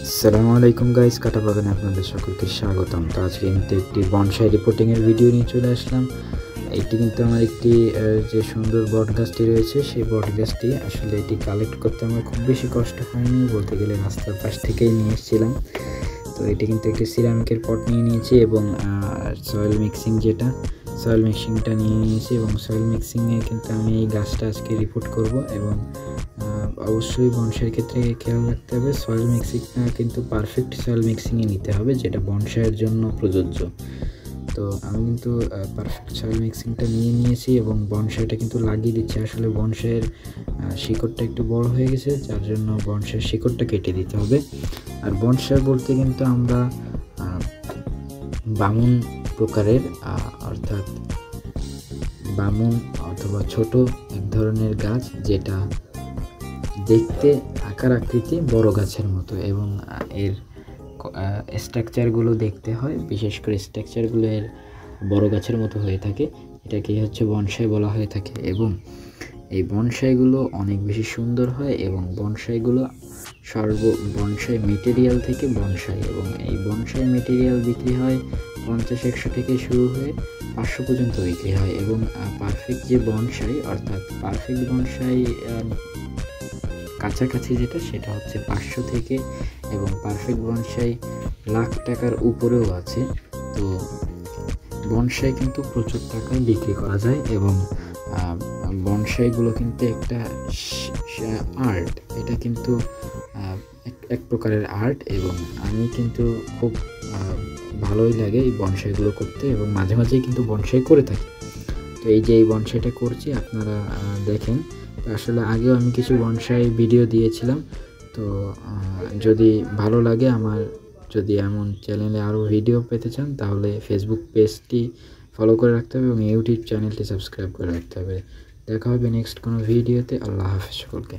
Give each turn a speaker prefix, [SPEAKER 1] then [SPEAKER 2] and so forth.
[SPEAKER 1] আসসালামু আলাইকুম গাইস, কাটা বাগানে আপনাদের সকলকে স্বাগতম। তো আজকে কিন্তু একটি বনসাই রিপোর্টিংয়ের ভিডিও নিয়ে চলে আসলাম। এটি কিন্তু আমার একটি যে সুন্দর বট গাছটি রয়েছে, সেই বট গাছটি আসলে এটি কালেক্ট করতে আমার খুব বেশি কষ্ট হয়নি, বলতে গেলে রাস্তার পাশ থেকেই নিয়ে এসেছিলাম। তো এটি কিন্তু একটি সিরামিকের পট নিয়ে নিয়েছি এবং সয়েল মিক্সিংটা নিয়ে নিয়েছি এবং সয়েল মিক্সিংয়ে কিন্তু আমি এই গাছটা আজকে রিপোর্ট করব। এবং অবশ্যই বনসাইয়ের ক্ষেত্রে খেয়াল রাখতে হবে, সয়েল মিক্সিংটা কিন্তু পারফেক্ট সয়েল মিক্সিংয়ে নিতে হবে, যেটা বনসাইয়ের জন্য প্রযোজ্য। তো আমি কিন্তু পারফেক্ট সয়েল মিক্সিংটা নিয়ে নিয়েছি এবং বনসাইটা কিন্তু লাগিয়ে দিচ্ছি। আসলে বনসাইয়ের শিকড়টা একটু বড় হয়ে গেছে, যার জন্য বনসাইয়ের শিকড়টা কেটে দিতে হবে। আর বনসাই বলতে কিন্তু আমরা বামুন প্রকারের, অর্থাৎ বামুন অথবা ছোট এক ধরনের গাছ, যেটা দেখতে আকার আকৃতি বড় গাছের মতো এবং এর স্ট্রাকচারগুলো দেখতে হয়, বিশেষ করে স্ট্রাকচারগুলো এর বড় গাছের মতো হয়ে থাকে। এটাকে হচ্ছে বনসাই বলা হয়ে থাকে এবং এই বনসাইগুলো অনেক বেশি সুন্দর হয় এবং বনসাইগুলো বনসাই মেটেরিয়াল থেকে বনসাই, এবং এই বনসাই মেটেরিয়াল বিক্রি হয় 50-100 থেকে শুরু হয়ে 500 পর্যন্ত বিক্রি হয়। এবং পারফেক্ট যে বনসাই, অর্থাৎ পারফেক্ট বনসাই কাছাকাছি যেটা, সেটা হচ্ছে 500 থেকে, এবং পারফেক্ট বনসাই লাখ টাকার উপরেও আছে। তো বনসাই কিন্তু প্রচুর টাকায় বিক্রি করা যায় এবং বনসাইগুলো কিন্তু একটা আর্ট, এটা কিন্তু এক প্রকারের আর্ট এবং আমি কিন্তু খুব ভালোই লাগে এই বনসাইগুলো করতে এবং মাঝে মাঝেই কিন্তু বনসাই করে থাকি। তো এই যে এই বনসাইটা করছি আপনারা দেখেন। তো আসলে আগেও আমি কিছু বনসাই ভিডিও দিয়েছিলাম। তো যদি ভালো লাগে, যদি এমন চ্যানেলে আরও ভিডিও পেতে চান, তাহলে ফেসবুক পেজটি ফলো করে রাখতে হবে এবং ইউটিউব চ্যানেলটি সাবস্ক্রাইব করে রাখতে হবে। দেখা হবে নেক্সট কোনো ভিডিওতে। আল্লাহ হাফেজ সকলকে।